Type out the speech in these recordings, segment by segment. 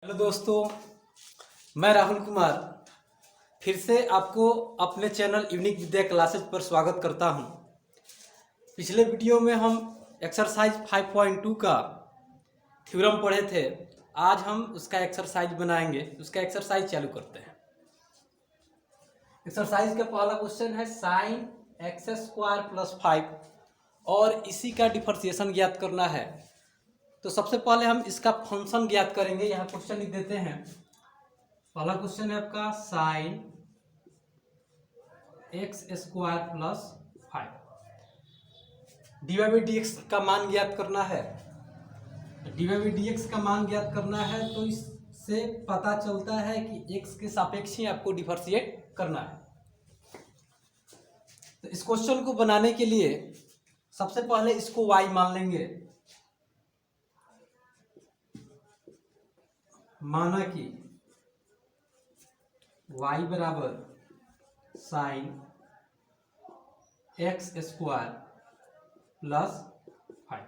Hello दोस्तों, मैं राहुल कुमार फिर से आपको अपने चैनल यूनिक विद्या क्लासेज पर स्वागत करता हूं। पिछले वीडियो में हम एक्सरसाइज 5.2 का थ्योरम पढ़े थे। आज हम उसका एक्सरसाइज बनाएंगे। उसका एक्सरसाइज चालू करते हैं। एक्सरसाइज का पहला क्वेश्चन है साइन एक्स स्क्वायर प्लस 5 और इसी का डिफरेंशिएशन ज्ञात करना है। तो सबसे पहले हम इसका फंक्शन ज्ञात करेंगे। यहाँ क्वेश्चन लिख देते हैं। पहला क्वेश्चन है आपका sine x square plus 5 d y by d x का मान ज्ञात करना है। D y by d x का मान ज्ञात करना है तो इससे पता चलता है कि एक्स के सापेक्ष ही आपको डिफरेंशिएट करना है। तो इस क्वेश्चन को बनाने के लिए सबसे पहले इसको y मान लेंगे। माना कि y बराबर साइन एक्स स्क्वायर प्लस 5।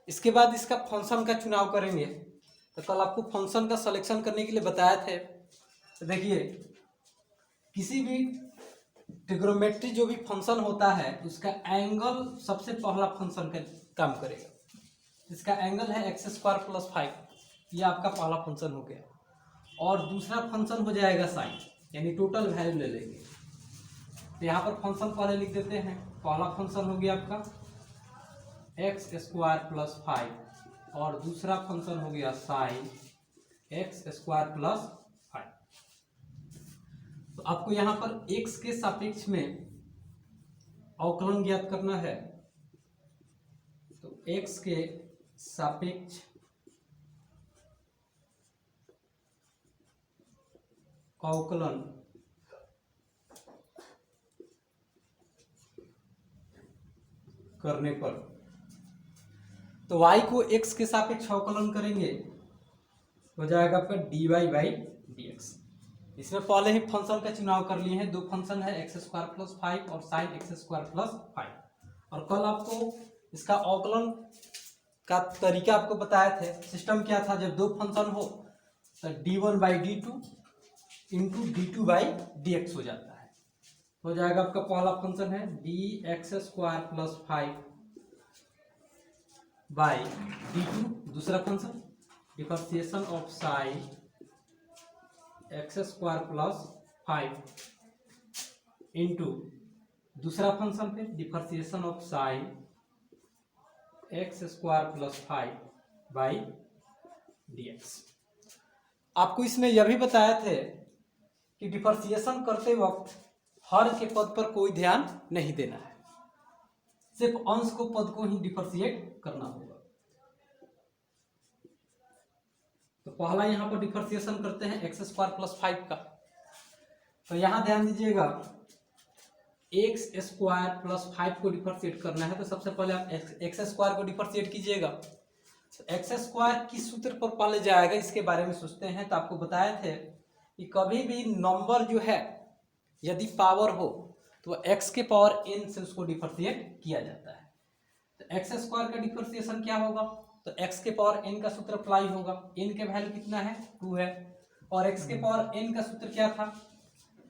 इसके बाद इसका फंक्शन का चुनाव करेंगे। तो कल आपको फंक्शन का सिलेक्शन करने के लिए बताया थे। तो देखिए, किसी भी ट्रिग्नोमेट्री जो भी फंक्शन होता है उसका एंगल सबसे पहला फंक्शन का काम करेगा। इसका एंगल है एक्स स्क्वायर प्लस 5, यह आपका पहला फंक्शन हो गया। और दूसरा फंक्शन हो जाएगा साइन, यानी टोटल वैल्यू ले लेंगे। तो यहाँ पर फंक्शन पहले लिख देते हैं। पहला फंक्शन हो गया आपका एक्स स्क्वायर प्लस 5 और दूसरा फंक्शन हो गया साइन एक्स स्क्वायर प्लस 5। तो आपको यहाँ पर एक्स के सापेक्ष में अवकलन ज्ञात करना है। तो एक्स के सापेक्ष अवकलन करने पर, तो y को x के सापेक्ष अवकलन करेंगे, हो जाएगा आपका dy बाई dx। इसमें पहले ही फंक्शन का चुनाव कर लिए हैं। दो फंक्शन है एक्स स्क्वायर प्लस 5 और साइन एक्स स्क्वायर प्लस 5। और कल आपको इसका अवकलन का तरीका आपको बताए थे। सिस्टम क्या था, जब दो फंक्शन हो तो d1 by d2 into d2 by dx हो जाता है। हो जाएगा आपका पहला फंक्शन है dx square plus 5 by d2। दूसरा function differentiation of sign x square plus 5 into दूसरा फंक्शन पे differentiation of sign x square plus 5 by dx। आपको इसमें यह भी बताया थे कि डिफरेंशिएशन करते वक्त हर के पद पर कोई ध्यान नहीं देना है, सिर्फ अंश को पद को ही डिफरेंशिएट करना होगा। तो पहला यहां पर डिफरेंशिएशन करते हैं एक्स स्क्वायर प्लस 5 का। तो यहां ध्यान दीजिएगा, एक्स स्क्वायर प्लस 5 को डिफरेंशिएट करना है। तो सबसे पहले आप एक्स स्क्वायर को डिफरेंशिएट कीजिएगा। तो एक्स स्क्वायर किस सूत्र पर पाले जाएगा इसके बारे में सोचते हैं। तो आपको बताए थे कि कभी भी नंबर जो है यदि पावर हो तो x के पावर n से उसको डिफरेंशिएट किया जाता है। तो एक्स स्क्वायर का डिफरेंशिएशन क्या होगा, तो x के पावर n का सूत्र अप्लाई होगा। n के वैल्यू कितना है, 2 है। और x के पावर n का सूत्र क्या था,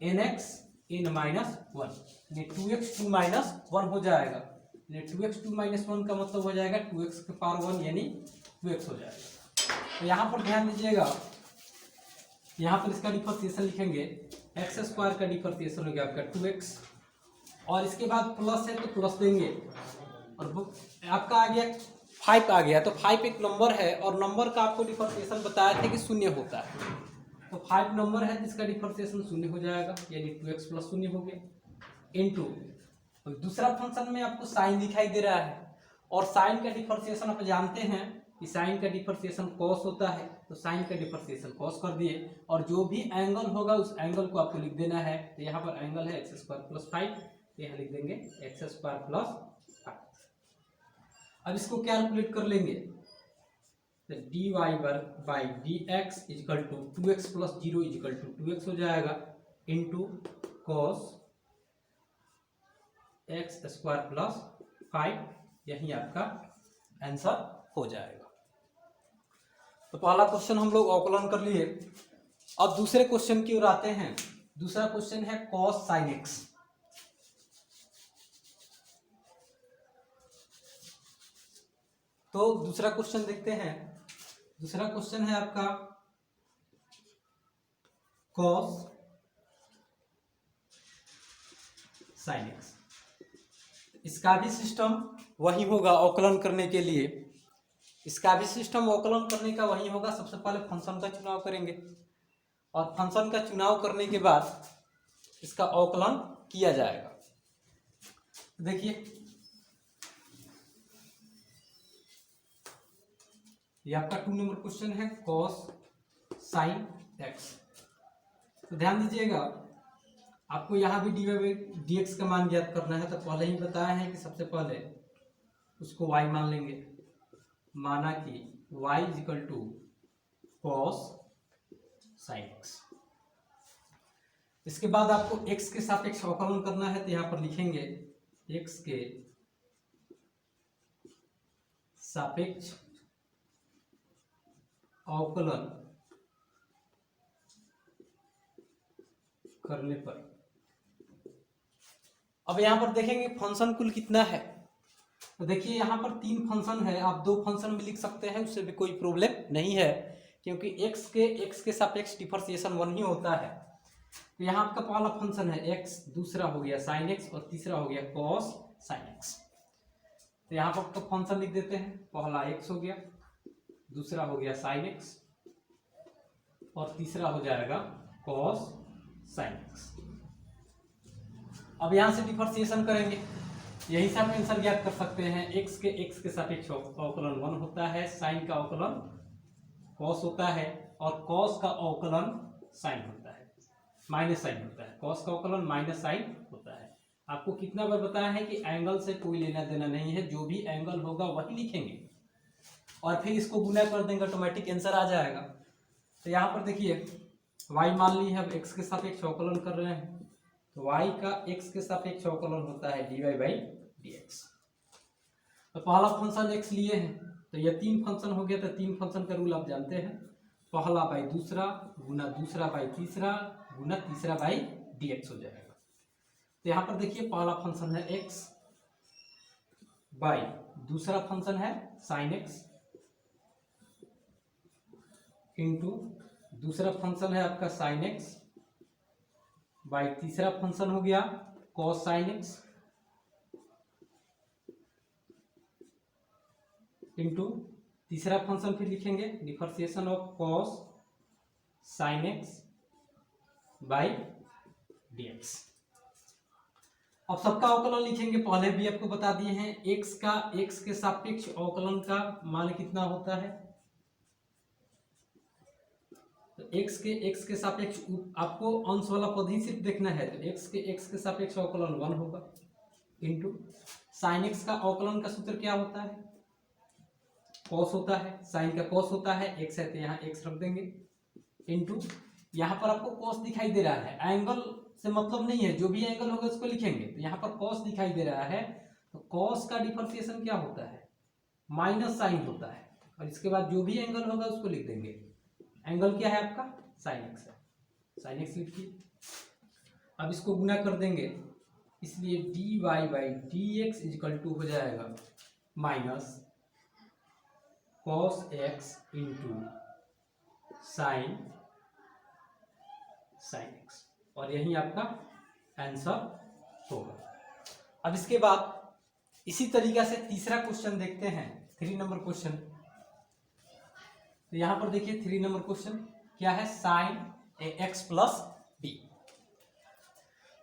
nx n minus 1, 2x 2 minus 1 हो जाएगा। 2x 2 माइनस 1 का मतलब हो जाएगा 2x के पावर 1 यानी 2x हो जाएगा। तो यहाँ पर ध्यान दीजिएगा, यहाँ पर इसका डिफरेंशिएशन लिखेंगे। एक्स स्क्वायर का डिफरेंशिएशन हो गया आपका 2x और इसके बाद प्लस है तो प्लस देंगे। और आपका आ गया 5 आ गया। तो 5 एक नंबर है और नंबर का आपको डिफरेंशिएशन बताया था कि शून्य होता है। तो 5 नंबर है जिसका डिफरेंशिएशन शून्य हो जाएगा, यानी 2x प्लस शून्य हो गया इंटू। दूसरा फंक्शन में आपको साइन दिखाई दे रहा है और साइन का डिफरेंशिएशन आप जानते हैं कि साइन का डिफरेंशिएशन कॉस होता है। तो साइन का डिफरेंशिएशन कॉस कर दिए और जो भी एंगल होगा उस एंगल को आपको लिख देना है। तो यहाँ पर एंगल है एक्स स्क्वायर प्लस 5, यहाँ लिख देंगे एक्स स्क्वायर प्लस 5। अब इसको कैलकुलेट कर लेंगे। तो d y by d x is equal to 2x plus 0 is equal to 2x हो जाएगा into cos x square plus 5। यही आपका आंसर हो जाएगा। तो पहला क्वेश्चन हम लोग अवकलन कर लिए। अब दूसरे क्वेश्चन की ओर आते हैं। दूसरा क्वेश्चन है cos sin x। तो दूसरा क्वेश्चन देखते हैं। दूसरा क्वेश्चन है आपका cos sin x। इसका भी सिस्टम वही होगा अवकलन करने के लिए। इसका भी सिस्टम अवकलन करने का वही होगा। सबसे पहले फंक्शन का चुनाव करेंगे और फंक्शन का चुनाव करने के बाद इसका अवकलन किया जाएगा। देखिए ये आपका 2 नंबर क्वेश्चन है cos sin x। तो ध्यान दीजिएगा, आपको यहाँ भी डी एक्स का मान ज्ञात करना है। तो पहले ही बताया है कि सबसे पहले उसको y मान लेंगे। माना कि y equal to cos sin x। इसके बाद आपको x के सापेक्ष अवकलन करना है। तो यहाँ पर लिखेंगे x के सापेक्ष अवकलन करने पर अब यहां पर देखेंगे फंक्शन कुल कितना है। तो देखिए यहां पर 3 फंक्शन है। आप 2 फंक्शन भी लिख सकते हैं, उससे भी कोई प्रॉब्लम नहीं है, क्योंकि x के सापेक्ष डिफरेंशिएशन 1 ही होता है। तो यहाँ आपका पहला फंक्शन है x, दूसरा हो गया sin x और तीसरा हो गया cos sin x। तो यहाँ पर आपका फंक्शन लिख देते हैं। पहला x हो गया, दूसरा हो गया sin x और तीसरा हो जाएगा cos sin x। अब यहां से डिफरेंशिएशन करेंगे, यही से आप आंसर ज्ञात कर सकते हैं। x के सापेक्ष अवकलन 1 होता है, sin का अवकलन cos होता है और cos का अवकलन sin होता है, माइनस साइन होता है। cos का अवकलन माइनस साइन होता है। आपको कितना बार बताया है कि एंगल से कोई लेना देना नहीं है, जो भी एंगल होगा वही लिखेंगे और फिर इसको गुना कर देंगे, ऑटोमेटिक आंसर आ जाएगा। तो यहाँ पर देखिए y मान ली है, अब x के सापेक्ष अवकलन कर रहे हैं। तो y का x के सापेक्ष अवकलन होता है dy/dx। तो पहला फंक्शन x लिए हैं, तो ये 3 फंक्शन हो गया। तो 3 फंक्शन का रूल आप जानते हैं, पहला बाई दूसरा गुना दूसरा बाई तीसरा गुना तीसरा बाई dx हो जाएगा। तो यहाँ पर देखिए पहला फंक्शन है x बाई दूसरा फंक्शन है sin x इंटू दूसरा फंक्शन है आपका sin x बाई तीसरा फंक्शन हो गया cos sin x इंटू तीसरा फंक्शन फिर लिखेंगे differentiation of cos sin x by dx। अब सबका अवकलन लिखेंगे। पहले भी आपको बता दिए हैं x के सापेक्ष अवकलन का मान कितना होता है। तो x के सापेक्ष आपको अंश वाला पद ही सिर्फ देखना है। तो x के सापेक्ष अवकलन 1 होगा इंटू sin x का अवकलन का सूत्र क्या होता है, cos होता है, sin का cos होता है, x है तो यहाँ x रख देंगे इंटू यहाँ पर आपको cos दिखाई दे रहा है, एंगल से मतलब नहीं है, जो भी एंगल होगा उसको लिखेंगे। तो यहाँ पर cos दिखाई दे रहा है, तो cos का डिफरेंशिएशन क्या होता है, माइनस साइन होता है। और इसके बाद जो भी एंगल होगा उसको लिख देंगे। एंगल क्या है आपका, sin x है, sin x लिखिए। अब इसको गुना कर देंगे, इसलिए dy/dx इक्वल टू हो जाएगा minus cos x into sin x, और यही आपका आंसर होगा। अब इसके बाद इसी तरीका से तीसरा क्वेश्चन देखते हैं, 3 नंबर क्वेश्चन। तो यहां पर देखिए 3 नंबर क्वेश्चन क्या है, sin ax प्लस b।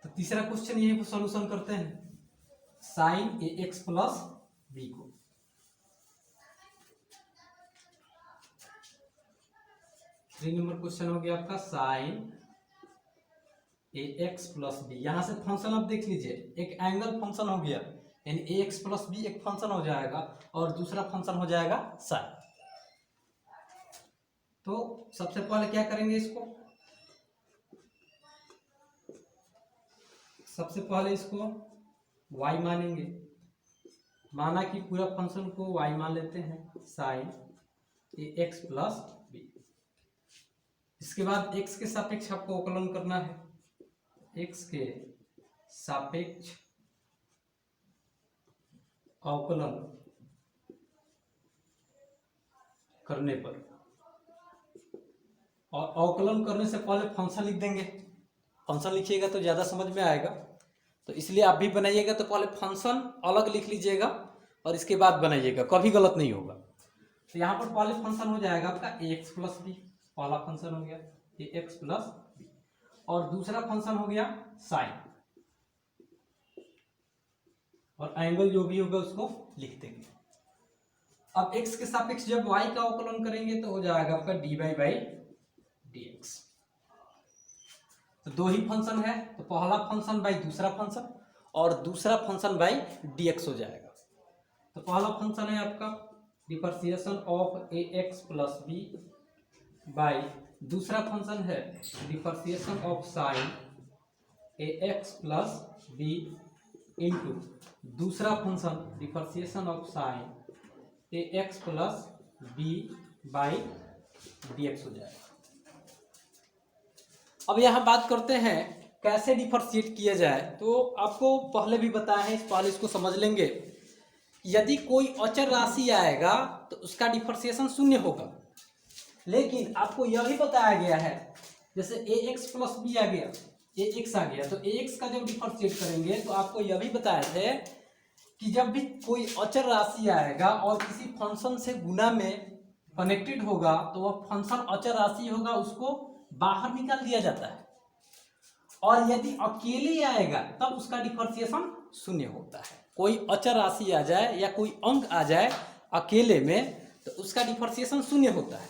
तो तीसरा क्वेश्चन यही पर सॉल्यूशन करते हैं, sin ax प्लस b को। थ्री नंबर क्वेश्चन हो गया आपका sin ax प्लस बी। यहां से फंक्शन आप देख लीजिए, एक एंगल फंक्शन हो गया, यानी ax प्लस बी एक फंक्शन हो जाएगा और दूसरा फंक्शन हो जाएगा sin। तो सबसे पहले क्या करेंगे, इसको सबसे पहले इसको y मानेंगे। माना कि पूरा फंक्शन को y मान लेते हैं, sin ax प्लस इसके बाद x के सापेक्ष आपको अवकलन करना है। x के सापेक्ष अवकलन करने पर, और अवकलन करने से पहले फंक्शन लिख देंगे। फंक्शन लिखिएगा तो ज़्यादा समझ में आएगा, तो इसलिए आप भी बनाइएगा तो पहले फंक्शन अलग लिख लीजिएगा और इसके बाद बनाइएगा, कभी गलत नहीं होगा। तो यहाँ पर पहले फंक्शन हो जाएगा आपका ax प्लस बी, पहला फंक्शन हो गया ax प्लस बी, और दूसरा फंक्शन हो गया साइन, और एंगल जो भी होगा उसको लिख देंगे। अब x के सापेक्ष जब y का अवकलन करेंगे तो हो जाएगा आपका dy बाई dx। तो दो ही फंक्शन है, तो पहला फंक्शन बाई दूसरा फंक्शन, और दूसरा फंक्शन बाई dx हो जाएगा। तो पहला फंक्शन है आपका differentiation of ax plus b by, दूसरा फंक्शन है differentiation of sine ax plus b into दूसरा function differentiation of sine ax plus b by dx हो जाएगा। अब यहाँ बात करते हैं कैसे डिफरेंशिएट किया जाए। तो आपको पहले भी बताया है, पहले इसको समझ लेंगे। यदि कोई अचर राशि आएगा तो उसका डिफरेंशिएशन शून्य होगा, लेकिन आपको यह भी बताया गया है जैसे ax प्लस बी आ गया, ax आ गया, तो ax का जब डिफरेंशिएट करेंगे तो आपको यह भी बताया थे कि जब भी कोई अचर राशि आएगा और किसी फंक्शन से गुना में कनेक्टेड होगा तो वह फंक्शन अचर राशि होगा, उसको बाहर निकाल दिया जाता है, और यदि अकेले आएगा तब उसका डिफरेंशिएशन शून्य होता है। कोई अचर राशि आ जाए या कोई अंक आ जाए अकेले में तो उसका डिफरेंशिएशन शून्य होता है,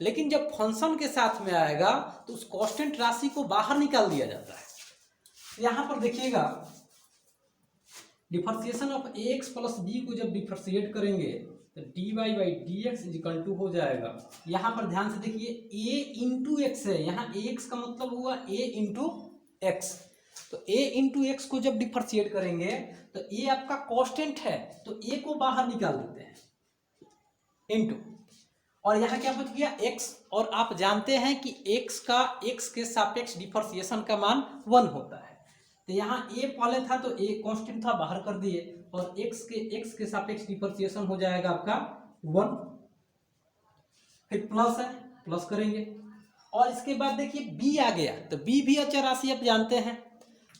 लेकिन जब फंक्शन के साथ में आएगा तो उस कांस्टेंट राशि को बाहर निकाल दिया जाता है। यहां पर देखिएगा differentiation of ax plus B को जब डिफरेंशिएट करेंगे तो dy by dx is equal to हो जाएगा। यहाँ पर ध्यान से देखिए a इंटू एक्स है, यहाँ ax का मतलब हुआ a इंटू एक्स, तो a इंटू एक्स को जब डिफरेंशिएट करेंगे तो a आपका कांस्टेंट है तो a को बाहर निकाल देते हैं इंटू, और यहाँ क्या बच गया x, और आप जानते हैं कि x का x के सापेक्ष डिफरेंशिएशन का मान 1 होता है। तो यहाँ a पहले था तो a कांस्टेंट था, बाहर कर दिए, और x के सापेक्ष डिफरेंशिएशन हो जाएगा आपका 1, फिर प्लस है, प्लस करेंगे, और इसके बाद देखिए b आ गया, तो b भी अचर राशि आप जानते हैं,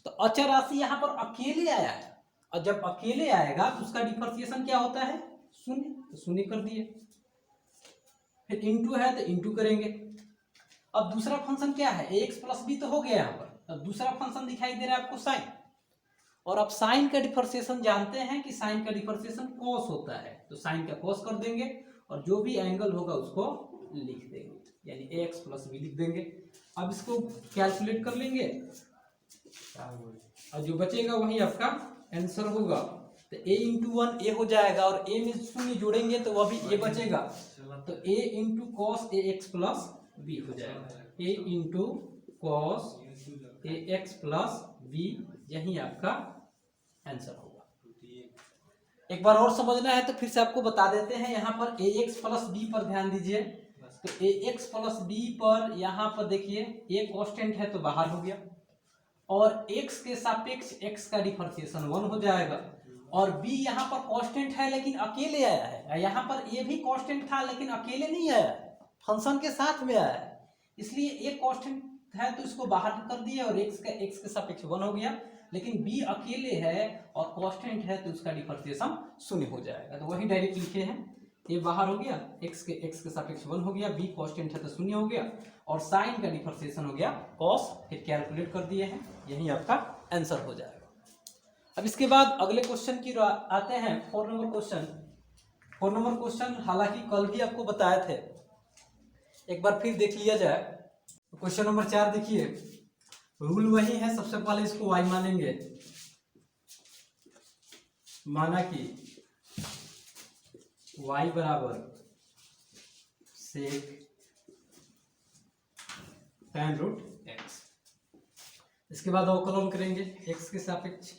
तो अचर राशि यहाँ पर अकेले आया है, और जब अकेले आएगा तो उसका डिफरेंशिएशन क्या होता है, शून्य, तो शून्य कर दिए, फिर इंटू है तो इंटू करेंगे। अब दूसरा फंक्शन क्या है, ax प्लस बी तो हो गया यहाँ पर, अब दूसरा फंक्शन दिखाई दे रहा है आपको साइन, और आप साइन का डिफरेंशिएशन जानते हैं कि साइन का डिफरेंशिएशन कॉस होता है, तो साइन का कॉस कर देंगे और जो भी एंगल होगा उसको लिख देंगे, यानी ax प्लस बी लिख देंगे। अब इसको कैलकुलेट कर लेंगे और जो बचेगा वही आपका आंसर होगा। तो a इंटू 1 a हो जाएगा, और a में शून्य जोड़ेंगे तो वह भी a बचेगा, तो a into cos ax plus b हो जाएगा, a into cos ax plus b, यही आपका आंसर होगा। एक बार और समझना है तो फिर से आपको बता देते हैं। यहाँ पर ax प्लस बी पर ध्यान दीजिए, तो ax प्लस बी पर यहाँ पर देखिए a कांस्टेंट है तो बाहर हो गया, और x के सापेक्ष x का डिफरेंशिएशन 1 हो जाएगा, और b यहाँ पर कांस्टेंट है लेकिन अकेले आया है, यहाँ पर a भी कांस्टेंट था लेकिन अकेले नहीं आया है, फंक्शन के साथ में आया है, इसलिए a कांस्टेंट है तो इसको बाहर कर दिया और x के सापेक्ष 1 हो गया, लेकिन b अकेले है और कांस्टेंट है तो उसका डिफरेंशिएशन शून्य हो जाएगा। तो वही डायरेक्ट लिखे हैं, a बाहर हो गया, x के सापेक्ष 1 हो गया, b कांस्टेंट है तो शून्य हो गया, और साइन का डिफरेंशिएशन हो गया cos, फिर कैलकुलेट कर दिए हैं, यही आपका आंसर हो जाएगा। अब इसके बाद अगले क्वेश्चन की आते हैं 4 नंबर क्वेश्चन। 4 नंबर क्वेश्चन हालांकि कल भी आपको बताए थे, एक बार फिर देख लिया जाए। क्वेश्चन नंबर 4 देखिए, रूल वही है, सबसे पहले इसको y मानेंगे, माना कि y बराबर सेक tan रूट x, इसके बाद अवकलन करेंगे x के सापेक्ष,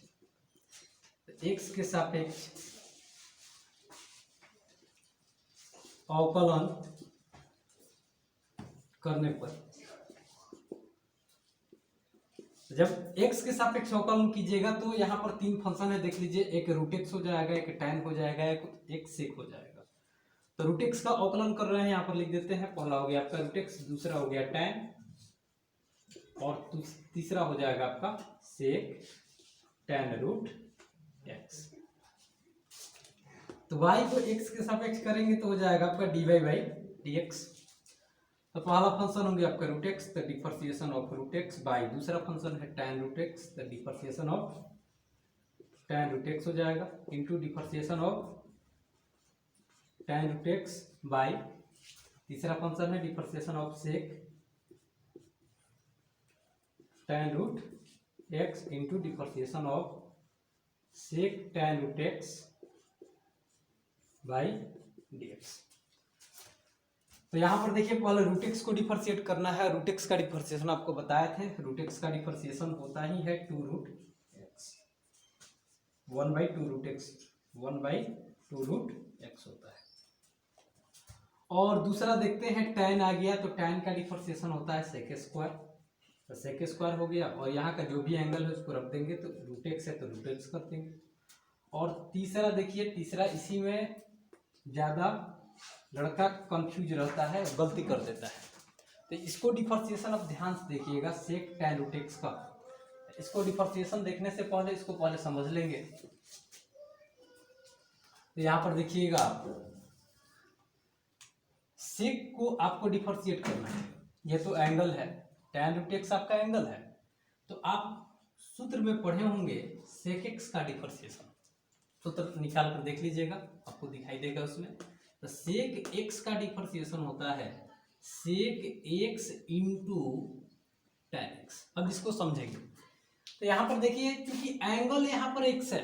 x के सापेक्ष अवकलन करने पर जब x के सापेक्ष अवकलन कीजिएगा तो यहाँ पर तीन फंक्शन है, देख लीजिए, एक रूट एक्स हो जाएगा, एक tan हो जाएगा, एक सेक हो जाएगा। तो रूट एक्स का अवकलन कर रहे हैं, यहाँ पर लिख देते हैं, पहला हो गया आपका रूट एक्स, दूसरा हो गया tan, और तीसरा हो जाएगा आपका सेक tan रूट एक्स। तो y को x के सापेक्ष करेंगे तो हो जाएगा आपका dy बाई dx। तो पहला फंक्शन हो गया आपका root x, the differentiation of root x, by दूसरा फंक्शन है tan root x, the differentiation of tan root x हो जाएगा, into differentiation of tan root x, by तीसरा फंक्शन है differentiation of sec tan root x, into differentiation of sec tan root x by dx। तो यहाँ पर देखिए, पहले root x को डिफरेंशिएट करना है। रूट एक्स का डिफरेंशिएशन आपको बताए थे, रूट एक्स का डिफरेंशिएशन होता ही है 2 root x, 1/2 root x, 1/2 root x होता है। और दूसरा देखते हैं, tan आ गया, तो tan का डिफरेंशिएशन होता है सेक स्क्वायर, तो सेक स्क्वायर हो गया, और यहाँ का जो भी एंगल है उसको रख देंगे, तो रूट एक्स है तो रूट एक्स कर देंगे। और तीसरा देखिए, तीसरा इसी में ज़्यादा लड़का कंफ्यूज रहता है, गलती कर देता है, तो इसको डिफरेंशिएशन अब ध्यान से देखिएगा, सेक tan रूट एक्स का। इसको डिफरेंशिएशन देखने से पहले इसको पहले समझ लेंगे। तो यहाँ पर देखिएगा, सेक को आपको डिफरेंशिएट करना है, ये तो एंगल है, tan रूट एक्स आपका एंगल है, तो आप सूत्र में पढ़े होंगे सेक एक्स का डिफरेंशिएशन, सूत्र निकाल कर देख लीजिएगा, आपको दिखाई देगा उसमें। तो सेक एक्स का डिफरेंशिएशन होता है sec x into tan x. अब इसको समझेंगे, तो यहाँ पर देखिए, क्योंकि एंगल यहाँ पर एक्स है,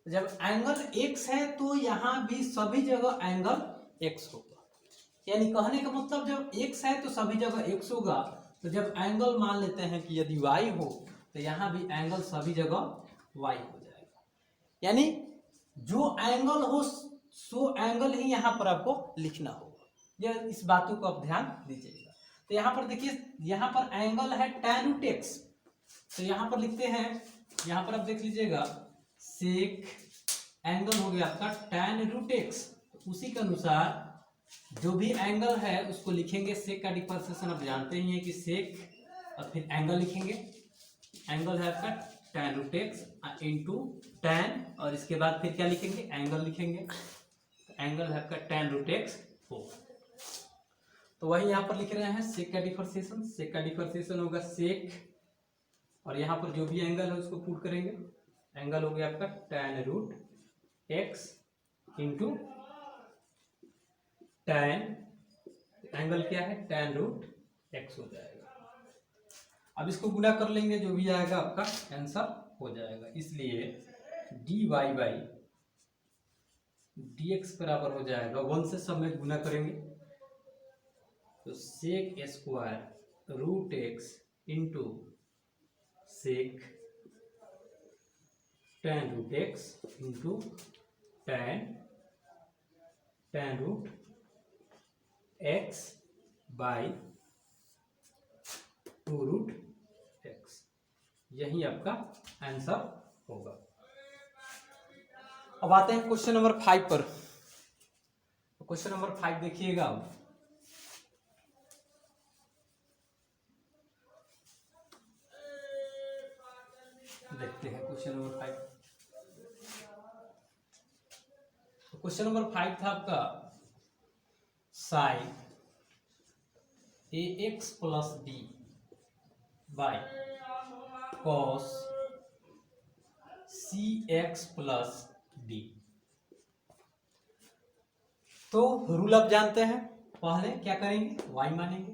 जब एंगल एक्स है तो यहाँ भी सभी जगह एंगल एक्स होगा, यानी कहने का मतलब जब एक्स है तो सभी जगह एक्स होगा। तो जब एंगल मान लेते हैं कि यदि वाई हो, तो यहाँ भी एंगल सभी जगह वाई हो जाएगा, यानी जो एंगल हो सो एंगल ही यहाँ पर आपको लिखना होगा। यह इस बातों को आप ध्यान दीजिएगा। तो यहाँ पर देखिए, यहाँ पर एंगल है tan रूट एक्स, तो यहाँ पर लिखते हैं, यहाँ पर आप देख लीजिएगा, सेक एंगल हो गया आपका tan रूट एक्स, तो उसी के अनुसार जो भी एंगल है उसको लिखेंगे, सेक का डिफरेंशिएशन आप जानते ही हैं कि सेक, और फिर एंगल लिखेंगे, एंगल है आपका tan root x into tan, और इसके बाद फिर क्या लिखेंगे, एंगल लिखेंगे, एंगल है आपका tan रूट एक्स हो। तो वही यहाँ पर लिख रहे हैं सेक का डिफरेंशिएशन, सेक का डिफरेंशिएशन होगा सेक, और यहाँ पर जो भी एंगल है उसको पुट करेंगे, एंगल हो गया आपका tan root x into tan, angle क्या है, tan रूट एक्स हो जाएगा। अब इसको गुना कर लेंगे, जो भी आएगा आपका आंसर हो जाएगा। इसलिए dy बाई dx बराबर हो जाएगा, 1 से सब में गुना करेंगे, तो sec square root x into sec tan root x into tan root x by 2 root x, यही आपका आंसर होगा। अब आते हैं क्वेश्चन नंबर 5 पर। क्वेश्चन नंबर 5 देखिएगा, अब देखते हैं क्वेश्चन नंबर 5। क्वेश्चन नंबर 5 था आपका sine ax plus b by cos cx plus d। तो रूल आप जानते हैं, पहले क्या करेंगे, y मानेंगे,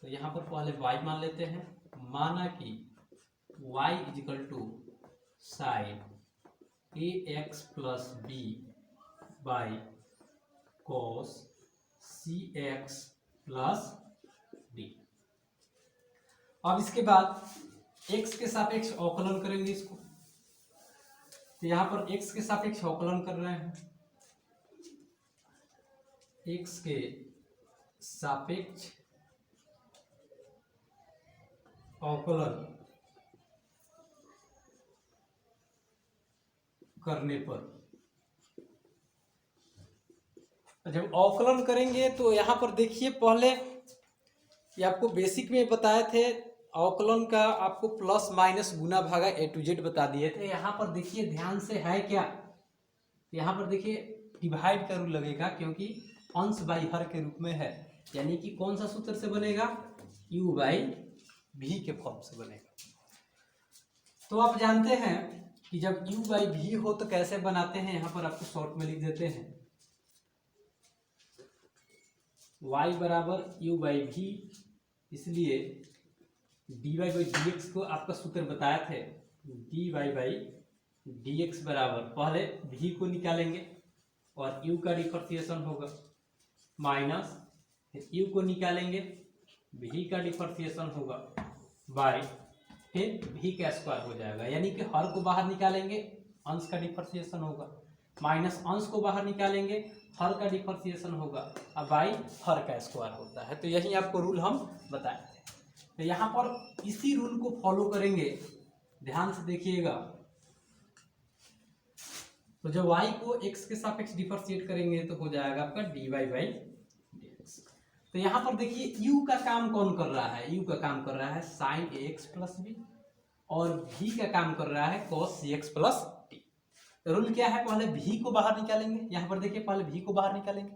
तो यहाँ पर पहले y मान लेते हैं, माना कि y equal to sine ax plus b by cos cx plus d। अब इसके बाद x के सापेक्ष अवकलन करेंगे इसको, तो यहाँ पर x के सापेक्ष अवकलन कर रहे हैं, x के सापेक्ष अवकलन करने पर। जब अवकलन करेंगे तो यहाँ पर देखिए, पहले ये आपको बेसिक में बताए थे, अवकलन का आपको प्लस माइनस गुना भागा ए टू जेड बता दिए थे। यहाँ पर देखिए ध्यान से है क्या, यहाँ पर देखिए डिवाइड का रूल लगेगा, क्योंकि अंश बाई हर के रूप में है, यानी कि कौन सा सूत्र से बनेगा, u बाई भी के फॉर्म से बनेगा। तो आप जानते हैं कि जब u बाई भी हो तो कैसे बनाते हैं, यहाँ पर आपको शॉर्ट में लिख देते हैं, y बराबर u बाई भी, इसलिए dy बाई डी एक्स को आपका सूत्र बताया थे, dy बाई डी एक्स बराबर, पहले v को निकालेंगे और u का डिफरेंशिएशन होगा, माइनस फिर u को निकालेंगे, v का डिफरेंशिएशन होगा, बाई फिर v का स्क्वायर हो जाएगा, यानी कि हर को बाहर निकालेंगे, अंश का डिफरेंशिएशन होगा, माइनस अंश को बाहर निकालेंगे, हर का डिफरेंशिएशन होगा, अब बाई हर का स्क्वायर होता है। तो यही आपको रूल हम बताए थे। तो यहाँ पर इसी रूल को फॉलो करेंगे, ध्यान से देखिएगा। तो जब y को x के सापेक्ष डिफरेंशिएट करेंगे तो हो जाएगा आपका dy बाई dx। तो यहाँ पर देखिए u का काम कौन कर रहा है, u का काम कर रहा है साइन ax प्लस बी, और v का काम कर रहा है cos cx plus D. Rule क्या है, पहले v को बाहर निकालेंगे, यहाँ पर देखिए पहले v को बाहर निकालेंगे,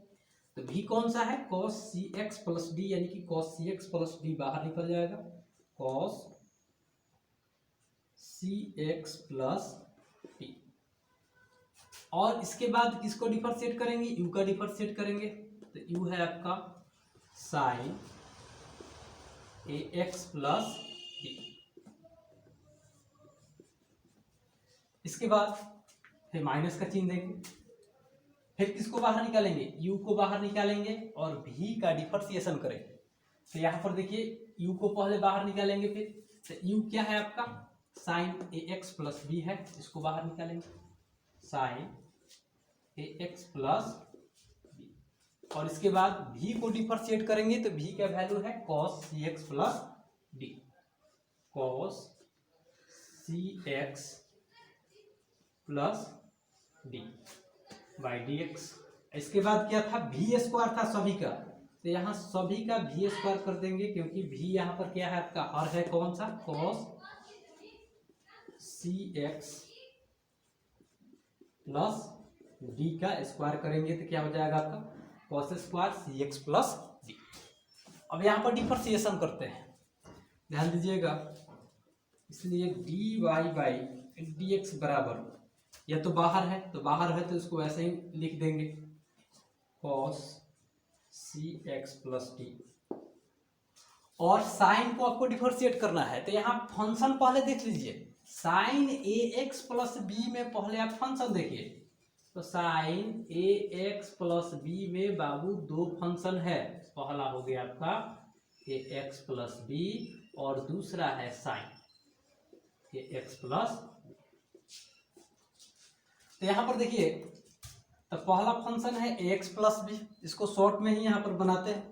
तो v कौन सा है, cos cx प्लस डी, यानी कि cos cx प्लस डी बाहर निकल जाएगा, cos cx प्लस डी। और इसके बाद किसको डिफरेंशिएट करेंगे, u का डिफरेंशिएट करेंगे, तो u है आपका साइन ax प्लस डी। इसके बाद फिर माइनस का चिन्ह देंगे, फिर किसको बाहर निकालेंगे, u को बाहर निकालेंगे और v का डिफरेंशिएशन करेंगे। तो यहाँ पर देखिए u को पहले बाहर निकालेंगे, फिर तो u क्या है आपका साइन ax प्लस b है, इसको बाहर निकालेंगे, साइन ax प्लस बी, और इसके बाद v को डिफरेंशिएट करेंगे, तो v का वैल्यू है cos cx plus D, cos cx plus d by d x. इसके बाद क्या था, v स्क्वायर था सभी का, तो यहाँ सभी का v स्क्वायर कर देंगे, क्योंकि v यहाँ पर क्या है आपका हर है, कौन सा, cos cx प्लस डी का स्क्वायर करेंगे तो क्या हो जाएगा आपका cos square cx plus d. अब यहाँ पर डिफरेंशिएशन करते हैं, ध्यान दीजिएगा, इसलिए dy बाई dx बराबर, या तो बाहर है तो इसको ऐसे ही लिख देंगे, cos cx प्लस डी, और साइन को आपको डिफरेंशिएट करना है, तो यहाँ फंक्शन पहले देख लीजिए, साइन ax प्लस बी में पहले आप फंक्शन देखिए, तो साइन ax प्लस बी में बाबू दो फंक्शन है, पहला हो गया आपका ax प्लस बी और दूसरा है साइन ax प्लस। तो यहाँ पर देखिए, तो पहला फंक्शन है ax प्लस बी, इसको शॉर्ट में ही यहाँ पर बनाते हैं,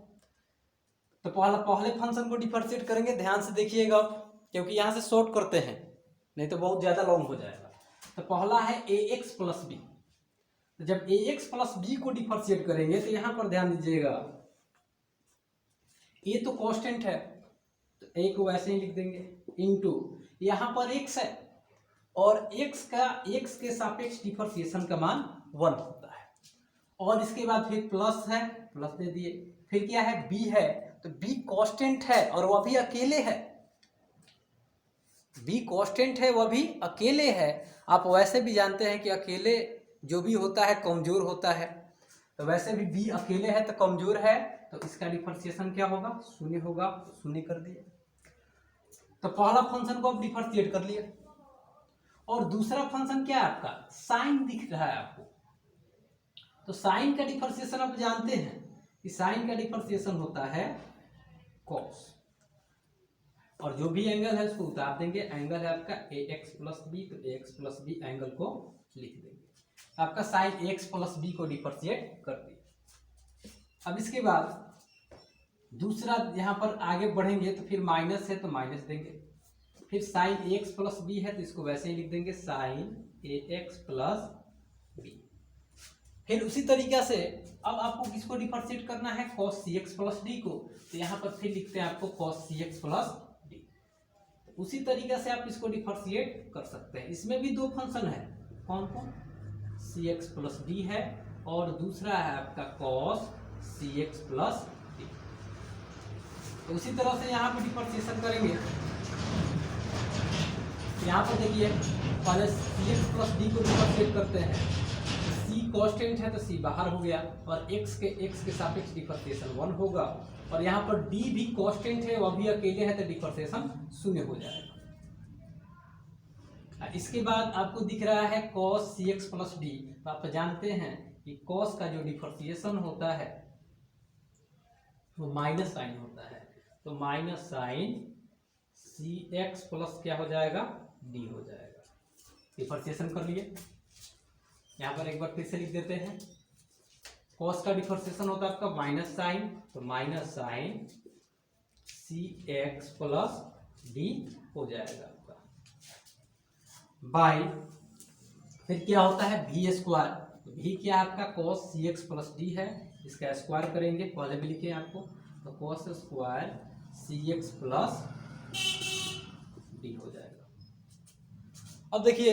तो पहले फंक्शन को डिफरेंशिएट करेंगे, ध्यान से देखिएगा, क्योंकि यहाँ से शॉर्ट करते हैं, नहीं तो बहुत ज्यादा लॉन्ग हो जाएगा। तो पहला है ax प्लस बी, तो जब ax प्लस बी को डिफरेंशिएट करेंगे तो यहाँ पर ध्यान दीजिएगा, ये तो कांस्टेंट है, तो a को वैसे ही लिख देंगे, इनटू यहाँ पर x है, और x के सापेक्ष डिफरेंशिएशन का मान 1 होता है, और इसके बाद फिर प्लस है, प्लस दे दिए, फिर क्या है b है, तो b कांस्टेंट है और वह भी अकेले है, b कांस्टेंट है वह भी अकेले है। आप वैसे भी जानते हैं कि अकेले जो भी होता है कमजोर होता है, तो वैसे भी b अकेले है तो कमजोर है, तो इसका डिफरेंशिएशन क्या होगा, शून्य होगा, शून्य कर दिए। तो पहला फंक्शन को आप डिफरेंशिएट कर लिए, और दूसरा फंक्शन क्या है आपका, साइन दिख रहा है आपको, तो साइन का डिफरेंशिएशन आप जानते हैं कि साइन का डिफरेंशिएशन होता है cos, और जो भी एंगल है उसको उतार देंगे, एंगल है आपका ax प्लस बी, तो ax प्लस बी एंगल को लिख देंगे, आपका साइन ax प्लस बी को डिफरेंशिएट कर दिए। अब इसके बाद दूसरा यहाँ पर आगे बढ़ेंगे, तो फिर माइनस है तो माइनस देंगे, फिर sign a x plus B है तो इसको वैसे ही लिख देंगे sign a x plus B. फिर उसी तरीका से अब आपको किसको डिफरेंशिएट करना है, cos c x plus D को, तो यहाँ पर फिर लिखते हैं आपको cos c x plus D. उसी तरीका से आप इसको डिफरेंशिएट कर सकते हैं। इसमें भी दो फंक्शन है, कौन कौन, सी एक्स प्लस डी है और दूसरा है आपका cos c x plus D. तो उसी तरह से यहाँ पर डिफरेंशिएशन करेंगे। यहाँ पर देखिए पहले सी एक्स प्लस डी को डिफरेंशिएट करते हैं, सी कांस्टेंट है तो सी बाहर हो गया और एक्स के सापेक्ष डिफरेंशिएशन 1 होगा, और यहाँ पर डी भी कांस्टेंट है, वह भी अकेले है तो डिफरेंशिएशन 0 हो जाएगा। इसके बाद आपको दिख रहा है cos c x plus D, तो आप जानते हैं कि cos का जो डिफरेंशिएशन होता है वो माइनस साइन होता है, तो minus sign c x plus क्या हो जाएगा, डी हो जाएगा। डिफरेंशिएशन कर लिए, यहाँ पर एक बार फिर से लिख देते हैं। cos का डिफरेंशिएशन होता है आपका माइनस साइन, तो minus sign c x plus D हो जाएगा आपका, बाई फिर क्या होता है v स्क्वायर, v क्या है आपका cos c x plus D है, इसका स्क्वायर करेंगे, पहले भी लिखे आपको, तो cos square c x plus D हो जाएगा। अब देखिए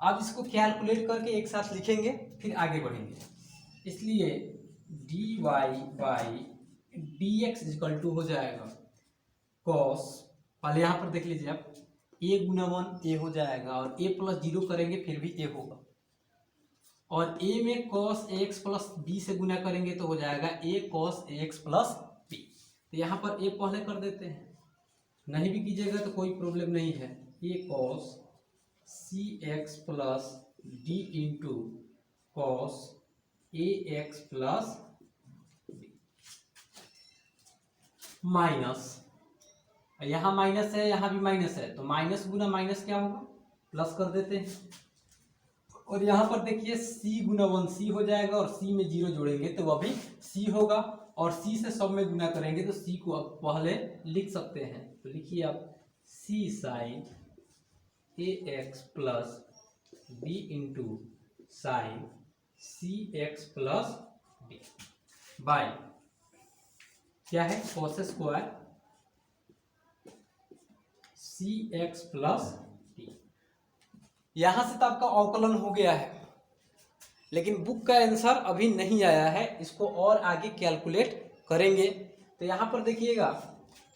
आप इसको कैलकुलेट करके एक साथ लिखेंगे फिर आगे बढ़ेंगे, इसलिए d y by d x equal to हो जाएगा cos, पहले यहाँ पर देख लीजिए आप, a गुना 1 a हो जाएगा और a प्लस 0 करेंगे फिर भी a होगा, और a में cos ax प्लस b से गुना करेंगे तो हो जाएगा a cos ax plus b। तो यहाँ पर a पहले कर देते हैं, नहीं भी कीजिएगा तो कोई प्रॉब्लम नहीं है, a cos c x plus d into cos a x plus d, minus, यहाँ माइनस है यहाँ भी माइनस है, तो माइनस गुना माइनस क्या होगा, प्लस कर देते हैं, और यहाँ पर देखिए c गुना 1 c हो जाएगा और c में 0 जोड़ेंगे तो वह भी c होगा, और c से सब में गुना करेंगे तो c को आप पहले लिख सकते हैं, तो लिखिए आप c sine a x plus b into sine c x plus d by क्या है cos square c x plus d. यहां से तो आपका अवकलन हो गया है, लेकिन बुक का आंसर अभी नहीं आया है, इसको और आगे कैलकुलेट करेंगे। तो यहाँ पर देखिएगा,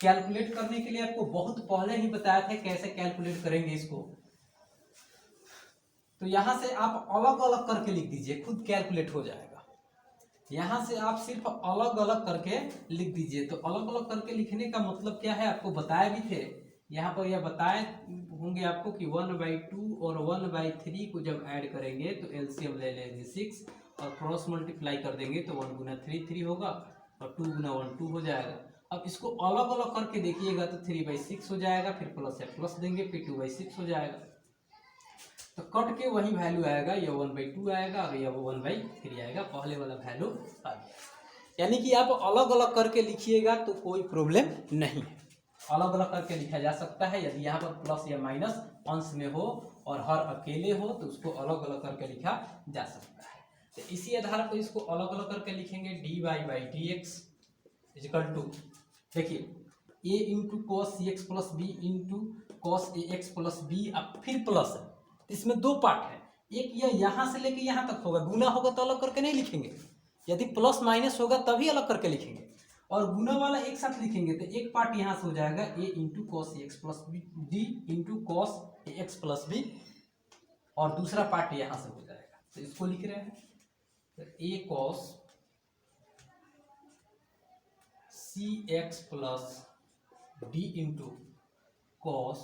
कैलकुलेट करने के लिए आपको बहुत पहले ही बताया था कैसे कैलकुलेट करेंगे इसको, तो यहाँ से आप अलग अलग करके लिख दीजिए, खुद कैलकुलेट हो जाएगा। यहाँ से आप सिर्फ अलग अलग करके लिख दीजिए, तो अलग अलग करके लिखने का मतलब क्या है आपको बताया भी थे, यहाँ पर यह बताए होंगे आपको कि 1/2 और 1/3 को जब ऐड करेंगे तो एलसीएम ले लेंगे 6 और क्रॉस मल्टीप्लाई कर देंगे तो 1 गुना 3 3 होगा और 2 गुना 1 2 हो जाएगा। अब इसको अलग अलग करके देखिएगा तो 3/6 हो जाएगा, फिर प्लस है प्लस देंगे, फिर 2/6 हो जाएगा, तो कट के वही वैल्यू आएगा, यह 1/2 आएगा और यह 1/3 आएगा, पहले वाला वैल्यू आ गया। यानी कि आप अलग अलग करके लिखिएगा तो कोई प्रॉब्लम नहीं है, अलग अलग करके लिखा जा सकता है। यदि यहाँ पर प्लस या माइनस अंश में हो और हर अकेले हो तो उसको अलग अलग करके लिखा जा सकता है। तो इसी आधार पर इसको अलग अलग करके लिखेंगे, d y by d x is equal to, देखिए a into cos c x plus b into cos a x plus b, अब फिर प्लस है, इसमें दो पार्ट है, एक यह यहाँ से लेके यहाँ तक होगा, गुना होगा तो अलग करके नहीं लिखेंगे, यदि प्लस माइनस होगा तभी अलग करके लिखेंगे, और गुना वाला एक साथ लिखेंगे तो एक पार्ट यहाँ से हो जाएगा a into cos a x plus b d into cos a x plus b, और दूसरा पार्ट यहाँ से हो जाएगा, तो इसको लिख रहे हैं तो a cos c x plus d into cos